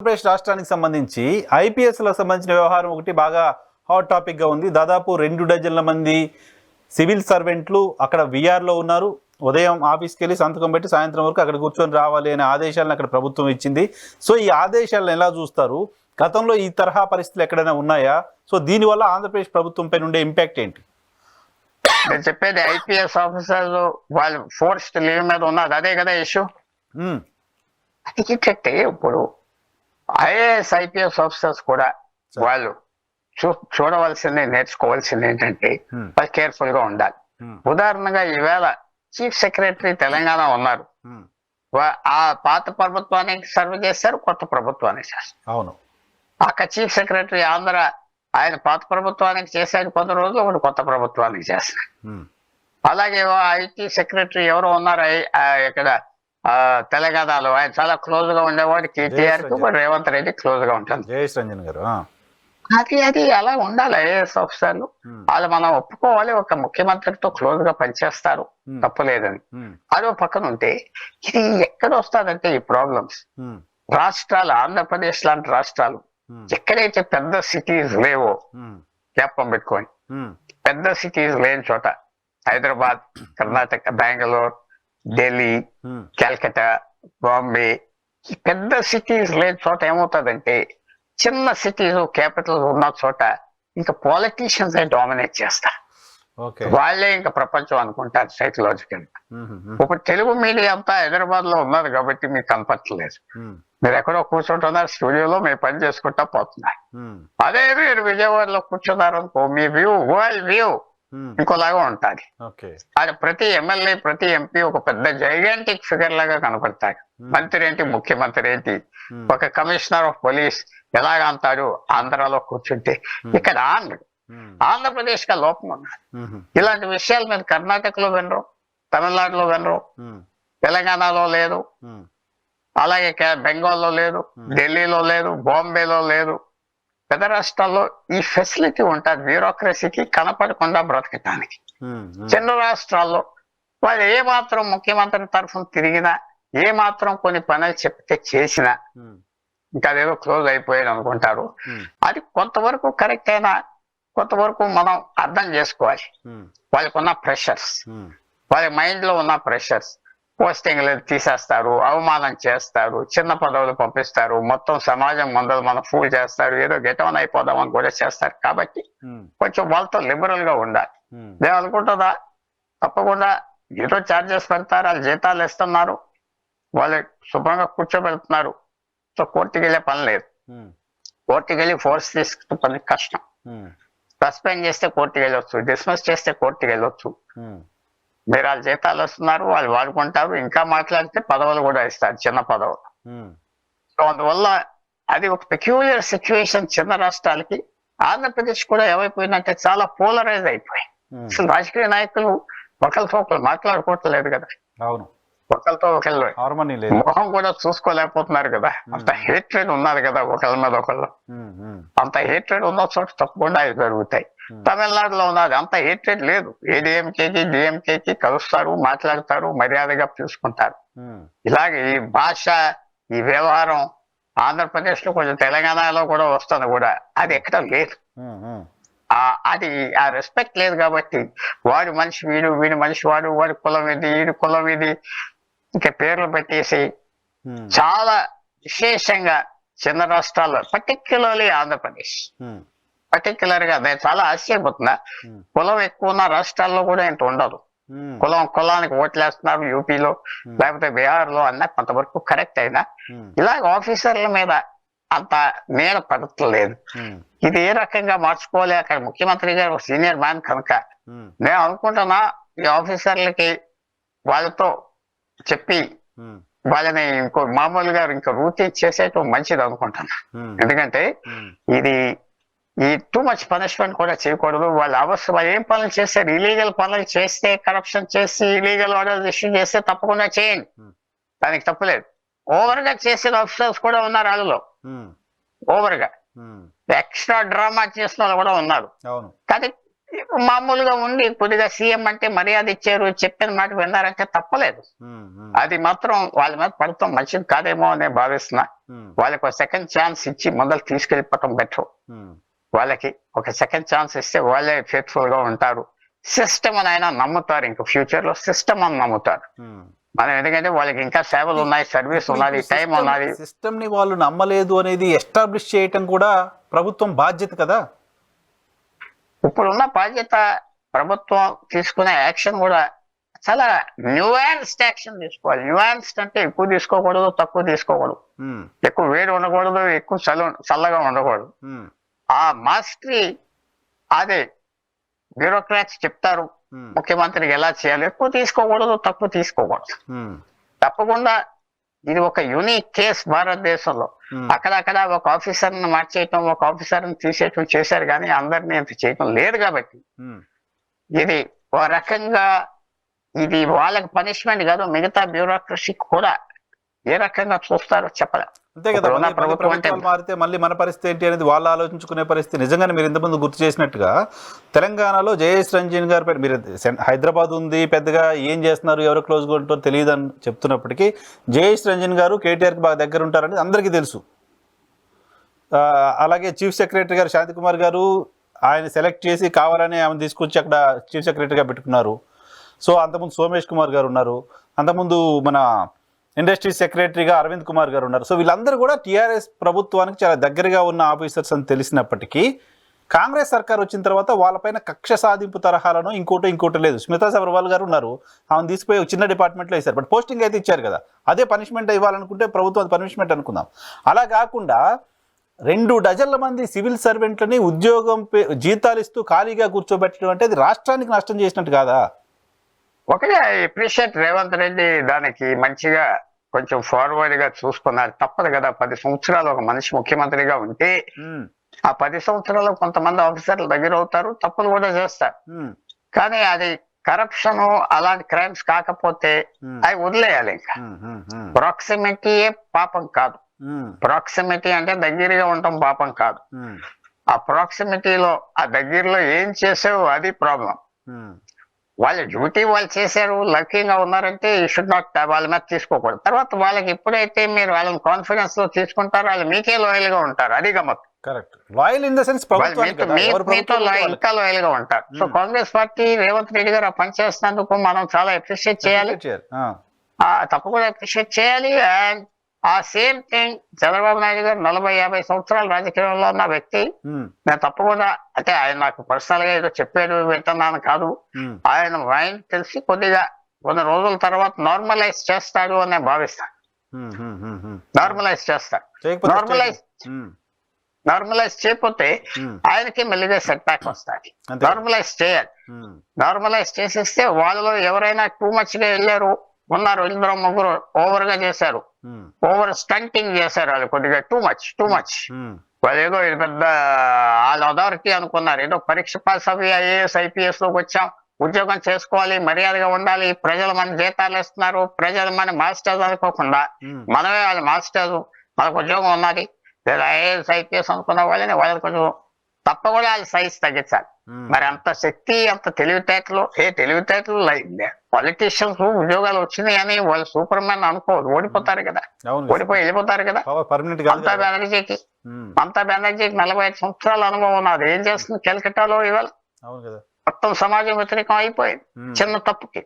ఆంధ్రప్రదేశ్ రాష్ట్రానికి సంబంధించి ఐపీఎస్లకు సంబంధించిన వ్యవహారం ఒకటి బాగా హాట్ టాపిక్గా ఉంది. దాదాపు 2 డజన్ల మంది సివిల్ సర్వెంట్లు అక్కడ విఆర్లో ఉన్నారు. ఉదయం ఆఫీస్కి వెళ్ళి సంతకం పెట్టి సాయంత్రం వరకు అక్కడ కూర్చొని రావాలి అనే ఆదేశాలను అక్కడ ప్రభుత్వం ఇచ్చింది. సో ఈ ఆదేశాలను ఎలా చూస్తారు? గతంలో ఈ తరహా పరిస్థితులు ఎక్కడైనా ఉన్నాయా? సో దీనివల్ల ఆంధ్రప్రదేశ్ ప్రభుత్వం పైన ఉండే ఇంపాక్ట్ ఏంటి? నేను చెప్పేది ఐపీఎస్ ఆఫీసర్లు వాళ్ళు ఫోర్స్డ్ లీవ్ మీద ఉన్నది అదే కదా ఇష్యూ. అది ఏంటంటే ఇప్పుడు ఐఏఎస్ ఐపీఎస్ ఆఫీసర్స్ కూడా వాళ్ళు చూడవలసింది నేర్చుకోవాల్సింది ఏంటంటే వాళ్ళు కేర్ఫుల్ గా ఉండాలి. ఉదాహరణగా ఈవేళ చీఫ్ సెక్రటరీ తెలంగాణ ఉన్నారు. ఆ పాత ప్రభుత్వానికి సర్వ్ చేస్తారు, కొత్త ప్రభుత్వానికి చేస్తారు. అవును, అక్కడ చీఫ్ సెక్రటరీ ఆంధ్ర ఆయన పాత ప్రభుత్వానికి చేశాడు కొంత రోజులు, ఒకటి కొత్త ప్రభుత్వానికి చేస్తాడు. అలాగే ఐటీ సెక్రటరీ ఎవరు ఉన్నారు ఇక్కడ తెలంగాణలో, ఆయన చాలా క్లోజ్ గా ఉండేవాడు కేటీఆర్ కి, రేవంత్ రెడ్డి క్లోజ్ గా ఉంటారు. జయేష్ రంజన్ గారు అది అలా ఉండాలి. ఐఏఎస్ ఆఫీసర్లు వాళ్ళు మనం ఒప్పుకోవాలి, ఒక ముఖ్యమంత్రితో క్లోజ్ గా పనిచేస్తారు, తప్పులేదని. అదో పక్కన ఉంటే ఇది ఎక్కడ వస్తుందంటే ఈ ప్రాబ్లమ్స్ రాష్ట్రాలు, ఆంధ్రప్రదేశ్ లాంటి రాష్ట్రాలు ఎక్కడైతే పెద్ద సిటీస్ లేవో, జ్ఞాపకం పెట్టుకొని పెద్ద సిటీస్ లేని చోట హైదరాబాద్, కర్ణాటక, బెంగళూరు, ఢిల్లీ, కలకత్తా, బాంబే, ఈ పెద్ద సిటీస్ లేని చోట ఏమవుతుందంటే చిన్న సిటీస్ క్యాపిటల్ ఉన్న చోట ఇంకా పాలిటీషియన్స్ డామినేట్ చేస్తారు. వాళ్ళే ఇంకా ప్రపంచం అనుకుంటారు సైకలాజికల్ గా. ఇప్పుడు తెలుగు మీడియా అంతా హైదరాబాద్ లో ఉన్నది కాబట్టి మీకు కనపట్టలేదు. మీరు ఎక్కడో కూర్చుంటున్నారు స్టూడియోలో, మీరు పని చేసుకుంటా పోతున్నారు. అదే మీరు విజయవాడలో కూర్చున్నారు అనుకో, మీ వ్యూ, వరల్డ్ వ్యూ ఇంకోలాగా ఉంటుంది. అది ప్రతి ఎమ్మెల్యే, ప్రతి ఎంపీ ఒక పెద్ద జైగాంటిక్ ఫిగర్ లాగా కనపడతాడు. మంత్రి ఏంటి, ముఖ్యమంత్రి ఏంటి, ఒక కమిషనర్ ఆఫ్ పోలీస్ ఎలాగ అంటాడు ఆంధ్రాలో కూర్చుంటే. ఇక్కడ ఆంధ్రప్రదేశ్ గా లోపం ఉన్నది. ఇలాంటి విషయాలు మీరు కర్ణాటకలో వినరు, తమిళనాడులో వినరు, తెలంగాణలో లేదు, అలాగే బెంగాల్లో లేదు, ఢిల్లీలో లేదు, బాంబేలో లేదు. పెద్ద రాష్ట్రాల్లో ఈ ఫెసిలిటీ ఉంటుంది బ్యూరోక్రసీకి కనపడకుండా బ్రతకటానికి. చిన్న రాష్ట్రాల్లో వాళ్ళు ఏ మాత్రం ముఖ్యమంత్రి తరఫున తిరిగినా, ఏ మాత్రం కొన్ని పనులు చెప్తే చేసినా ఇంకా అదేదో క్లోజ్ అయిపోయాడు అనుకుంటారు. అది కొంతవరకు కరెక్ట్ అయినా కొంతవరకు మనం అర్థం చేసుకోవాలి. వాళ్ళకున్న ప్రెషర్స్, వాళ్ళ మైండ్ లో ఉన్న ప్రెషర్స్, పోస్టింగ్లు తీసేస్తారు, అవమానం చేస్తారు, చిన్న పదవులు పంపిస్తారు, మొత్తం సమాజం ముందర మనం ఫూల్ చేస్తారు, ఏదో గెటౌన్ అయిపోదామని కూడా చేస్తారు. కాబట్టి కొంచెం వాళ్ళతో లిబరల్ గా ఉండాలి. నేను అనుకుంటుందా తప్పకుండా ఏదో ఛార్జెస్ పెడతారు, వాళ్ళు జీతాలు ఇస్తున్నారు, వాళ్ళు శుభ్రంగా కూర్చోబెడుతున్నారు. సో కోర్టుకి వెళ్ళే పని లేదు. కోర్టుకి వెళ్ళి ఫోర్స్ తీసుకునే పని కష్టం. సస్పెండ్ చేస్తే కోర్టుకి వెళ్ళొచ్చు, డిస్మిస్ చేస్తే కోర్టుకి వెళ్ళొచ్చు. మీరు వాళ్ళ జీతాలు వస్తున్నారు, వాళ్ళు వాడుకుంటారు, ఇంకా మాట్లాడితే పదవులు కూడా ఇస్తారు, చిన్న పదవులు. సో అందువల్ల అది ఒక పెక్యూలియర్ సిచ్యువేషన్ చిన్న రాష్ట్రాలకి. ఆంధ్రప్రదేశ్ కూడా ఏమైపోయిందంటే చాలా పోలరైజ్ అయిపోయి అసలు రాజకీయ నాయకులు ఒకరితో ఒకరు మాట్లాడుకోవట్లేదు కదా. అవును, ఒకరితో ఒకళ్ళు మొహం కూడా చూసుకోలేకపోతున్నారు కదా. అంత హేట్రెడ్ ఉన్నది కదా ఒకళ్ళ మీద ఒకళ్ళు. అంత హేట్రెడ్ ఉన్న చోట తప్పకుండా అవి జరుగుతాయి. తమిళనాడులో ఉన్నది అంత హేట్రెడ్ లేదు. ఏడీఎంకేకి డిఎంకేకి కలుస్తారు, మాట్లాడతారు, మర్యాదగా చూసుకుంటారు. ఇలాగే ఈ భాష, ఈ వ్యవహారం ఆంధ్రప్రదేశ్ లో కొంచెం తెలంగాణలో కూడా వస్తుంది కూడా, అది ఎక్కడ లేదు. అది ఆ రెస్పెక్ట్ లేదు కాబట్టి వాడు మనిషి వీడు, వీడి మనిషి వాడు, వాడి కులం ఇది, వీడి కులం ఇది, ఇంకా పేర్లు పెట్టేసి చాలా విశేషంగా చిన్న రాష్ట్రాల్లో, పర్టిక్యులర్లీ ఆంధ్రప్రదేశ్ పర్టిక్యులర్ గా నేను చాలా ఆశ్చర్యపోతున్నా. కులం ఎక్కువ ఉన్న రాష్ట్రాల్లో కూడా ఇంత ఉండదు. కులానికి ఓట్లేస్తున్నారు యూపీలో, లేకపోతే బీహార్ లో అన్న కొంతవరకు కరెక్ట్ అయినా ఇలాగ ఆఫీసర్ల మీద అంత నీడ పడట్లేదు. ఇది ఏ రకంగా మార్చుకోవాలి? అక్కడ ముఖ్యమంత్రి గారు సీనియర్ మ్యాన్ కనుక నేను అనుకుంటున్నా ఈ ఆఫీసర్లకి వాళ్ళతో చెప్పి వాళ్ళని ఇంకో మామూలుగా ఇంకో రూటీన్ చేసేటం మంచిది అనుకుంటున్నా. ఎందుకంటే ఇది ఈ టూ మచ్ పనిష్మెంట్ కూడా చేయకూడదు. వాళ్ళు అవసరం ఏం పనులు చేస్తారు, ఇలీగల్ పనులు చేస్తే, కరప్షన్ చేసి ఇలీగల్ ఆర్డర్స్ ఇష్యూ చేస్తే తప్పకుండా చేయండి, దానికి తప్పులేదు. ఓవర్ గా చేసిన ఆఫీసర్స్ కూడా ఉన్నారు, వాళ్ళలో ఓవర్ గా ఎక్స్ట్రా డ్రామా చేసిన వాళ్ళు కూడా ఉన్నారు. కానీ మామూలుగా ఉండి కొద్దిగా సీఎం అంటే మర్యాద ఇచ్చారు, చెప్పిన మాట విన్నారంటే తప్పలేదు. అది మాత్రం వాళ్ళ మీద పడతాం మంచిది కాదేమో అని భావిస్తున్నా. వాళ్ళకి ఒక సెకండ్ ఛాన్స్ ఇచ్చి మొదలు తీసుకెళ్ళిపోవటం బెటర్. వాళ్ళకి ఒక సెకండ్ ఛాన్స్ ఇస్తే వాళ్ళే ఫేత్ఫుల్ గా ఉంటారు. సిస్టమ్ అని ఆయన నమ్ముతారు, ఇంకా ఫ్యూచర్ లో సిస్టమ్ అని నమ్ముతారు. మనం ఎందుకంటే వాళ్ళకి ఇంకా సేవలు ఉన్నాయి, సర్వీస్ ఉన్నది, టైం ఉన్నది. సిస్టమ్ ని వాళ్ళు నమ్మలేదు అనేది ఎస్టాబ్లిష్ చేయటం కూడా ప్రభుత్వం బాధ్యత కదా. ఇప్పుడున్న బాధ్యత ప్రభుత్వం తీసుకునే యాక్షన్ కూడా చాలా న్యూయాన్స్డ్ యాక్షన్ తీసుకోవాలి. న్యూయాన్స్డ్ అంటే ఎక్కువ తీసుకోకూడదు, తక్కువ తీసుకోకూడదు, ఎక్కువ వేడి ఉండకూడదు, ఎక్కువ చల్లగా ఉండకూడదు. ఆ మాస్టరీ అదే బ్యూరోక్రాట్స్ చెప్తారు ముఖ్యమంత్రికి ఎలా చేయాలి. ఎక్కువ తీసుకోకూడదు, తక్కువ తీసుకోకూడదు. తప్పకుండా ఇది ఒక యూనిక్ కేస్ భారతదేశంలో. అక్కడక్కడ ఒక ఆఫీసర్ని మార్చేయటం, ఒక ఆఫీసర్ని తీసేయటం చేశారు, కానీ అందరినీ ఇంత చేయటం లేదు. కాబట్టి ఇది ఒక రకంగా ఇది వాళ్ళకి పనిష్మెంట్ కాదు, మిగతా బ్యూరోక్రసీ కూడా ఏ రకంగా చూస్తారో చెప్పలేం. అంతే కదా, ప్రభుత్వాలు మారితే మళ్ళీ మన పరిస్థితి ఏంటి అనేది వాళ్ళు ఆలోచించుకునే పరిస్థితి. నిజంగానే మీరు ఇంతకుముందు గుర్తు చేసినట్టుగా తెలంగాణలో జయేష్ రంజన్ గారి మీరు హైదరాబాద్ ఉంది, పెద్దగా ఏం చేస్తున్నారు, ఎవరు క్లోజ్గా ఉంటారో తెలియదు అని చెప్తున్నప్పటికీ జయేష్ రంజన్ గారు కేటీఆర్కి బాగా దగ్గర ఉంటారని అందరికీ తెలుసు. అలాగే చీఫ్ సెక్రటరీ గారు శాంతికుమార్ గారు ఆయన సెలెక్ట్ చేసి కావాలని ఆమెను తీసుకొచ్చి అక్కడ చీఫ్ సెక్రటరీగా పెట్టుకున్నారు. సో అంతకుముందు సోమేష్ కుమార్ గారు ఉన్నారు, అంతకుముందు మన ఇండస్ట్రీ సెక్రటరీగా అరవింద్ కుమార్ గారు ఉన్నారు. సో వీళ్ళందరూ కూడా టీఆర్ఎస్ ప్రభుత్వానికి చాలా దగ్గరగా ఉన్న ఆఫీసర్స్ అని తెలిసినప్పటికీ కాంగ్రెస్ సర్కార్ వచ్చిన తర్వాత వాళ్ళపైన కక్ష సాధింపు తరహాలను ఇంకోటి లేదు. స్మితా సబర్వాల్ గారు ఉన్నారు, ఆమెను తీసిపోయి చిన్న డిపార్ట్మెంట్లో వేశారు, బట్ పోస్టింగ్ అయితే ఇచ్చారు కదా. అదే పనిష్మెంట్ ఇవ్వాలనుకుంటే ప్రభుత్వం అది పనిష్మెంట్ అనుకుందాం. అలా కాకుండా 2 డజన్ల మంది సివిల్ సర్వెంట్లని ఉద్యోగం జీతాలు ఇస్తూ ఖాళీగా కూర్చోబెట్టడం అంటే అది రాష్ట్రానికి నష్టం చేసినట్టు కాదా? ఒకటే అప్రిషియేట్ రేవంత్ రెడ్డి దానికి మంచిగా కొంచెం ఫార్వర్డ్ గా చూసుకున్నారు. తప్పదు కదా, 10 సంవత్సరాలు ఒక మనిషి ముఖ్యమంత్రిగా ఉంటే ఆ 10 సంవత్సరాలు కొంతమంది ఆఫీసర్లు దగ్గర అవుతారు, తప్పులు కూడా చేస్తారు. కానీ అది కరప్షన్ అలాంటి క్రైమ్స్ కాకపోతే అవి వదిలేయాలి. ఇంకా ప్రాక్సిమిటీయే పాపం కాదు. ప్రాక్సిమిటీ అంటే దగ్గరగా ఉండటం పాపం కాదు. ఆ ప్రాక్సిమిటీలో ఆ దగ్గరలో ఏం చేసావు అది ప్రాబ్లం. వాళ్ళ డ్యూటీ వాళ్ళు చేశారు, లక్కీగా ఉన్నారంటే ఈ షుడ్ నాట్ వాళ్ళ మీద తీసుకోకూడదు. తర్వాత వాళ్ళకి ఎప్పుడైతే మీరు వాళ్ళని కాన్ఫిడెన్స్ లో తీసుకుంటారో వాళ్ళు మీకే లాయల్ గా ఉంటారు. అది గమ్మత్. Correct. Loyal in the sense మీతో ఇంకా లాయల్ గా ఉంటారు. సో కాంగ్రెస్ పార్టీ రేవంత్ రెడ్డి గారు ఆ పని చేస్తున్నందుకు మనం చాలా అప్రిషియేట్ చేయాలి, తప్పకుండా అప్రిషియేట్ చేయాలి. అండ్ ఆ సేమ్ థింగ్ చంద్రబాబు నాయుడు గారు 40-50 సంవత్సరాలు రాజకీయంలో ఉన్న వ్యక్తి. నేను తప్పకుండా అంటే ఆయన నాకు పర్సనల్ గా ఏదో చెప్పాడు వింటున్నాను కాదు, ఆయన మైండ్ తెలిసి కొద్దిగా కొన్ని రోజుల తర్వాత నార్మలైజ్ చేస్తాడు అని నేను భావిస్తాను. నార్మలైజ్ చేస్తాడు. నార్మలైజ్ చేయకపోతే ఆయనకి మెల్లిగా సెట్ బ్యాక్ వస్తాయి. నార్మలైజ్ చేయాలి. నార్మలైజ్ చేసేస్తే వాళ్ళలో ఎవరైనా టూ మచ్ గా ఉన్నారు, 2-3 ఓవర్ గా చేశారు, ఓవర్ స్టంటింగ్ చేశారు. వాళ్ళు కొద్దిగా టూ మచ్ వాళ్ళు ఏదో పెద్ద వాళ్ళ అథారిటీ అనుకున్నారు. ఏదో పరీక్ష పాస్ అవి IAS IPS లోకి వచ్చాం, ఉద్యోగం చేసుకోవాలి, మర్యాదగా ఉండాలి, ప్రజలు మన జీతాలు ఇస్తున్నారు, ప్రజలు మన మాస్టర్స్ అనుకోకుండా మనమే వాళ్ళ మాస్టర్స్, మనకు ఉద్యోగం ఉన్నది, లేదా IAS IPS అనుకున్న వాళ్ళని కొంచెం తప్పకుండా వాళ్ళ సైజ్ తగ్గించాలి. మరి అంత శక్తి, అంత తెలివితేటలు పాలిటీషియన్స్ ఉద్యోగాలు వచ్చినాయి అని వాళ్ళు సూపర్ మ్యాన్ అనుకోదు, ఓడిపోతారు కదా, వెళ్ళిపోతారు కదా. మమతా బెనర్జీకి 45 సంవత్సరాల అనుభవం ఉన్నది. ఏం చేస్తుంది కలకట్టాలో ఇవాళ? మొత్తం సమాజం వ్యతిరేకం అయిపోయింది చిన్న తప్పుకి.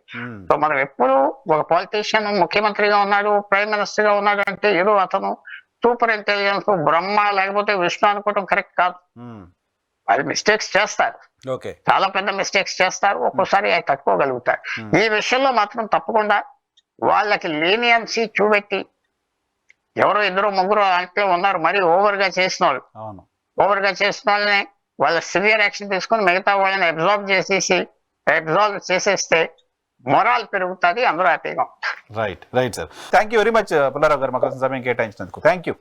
సో మనం ఎప్పుడు ఒక పాలిటీషియన్ ముఖ్యమంత్రిగా ఉన్నాడు, ప్రైమ్ మినిస్టర్ గా ఉన్నాడు అంటే ఏదో అతను సూపర్ ఇంటెలిజెన్స్ బ్రహ్మ లేకపోతే విష్ణు అనుకోవటం కరెక్ట్ కాదు. వాళ్ళు మిస్టేక్స్ చేస్తారు, చాలా పెద్ద మిస్టేక్స్ చేస్తారు, ఒక్కోసారి అవి తట్టుకోగలుగుతారు. ఈ విషయంలో మాత్రం తప్పకుండా వాళ్ళకి లీనియన్సీ చూపెట్టి, ఎవరో 2-3 అంటే ఉన్నారు మరి ఓవర్ గా చేసిన వాళ్ళని వాళ్ళ సివియర్ యాక్షన్ తీసుకొని మిగతా వాళ్ళని అబ్జార్బ్ చేసేస్తే మొరాల్ పెరుగుతుంది, అందరూ హ్యాపీగా. Right sir, thank you very much Pullarao గారు, మాకు సమయం కేటాయించినందుకు. Thank you.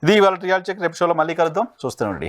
ఇది ఇవాళ రియాలిటీ చెక్. రేపు షోలో మళ్ళీ కలుద్దాం. చూస్తూనే ఉండండి.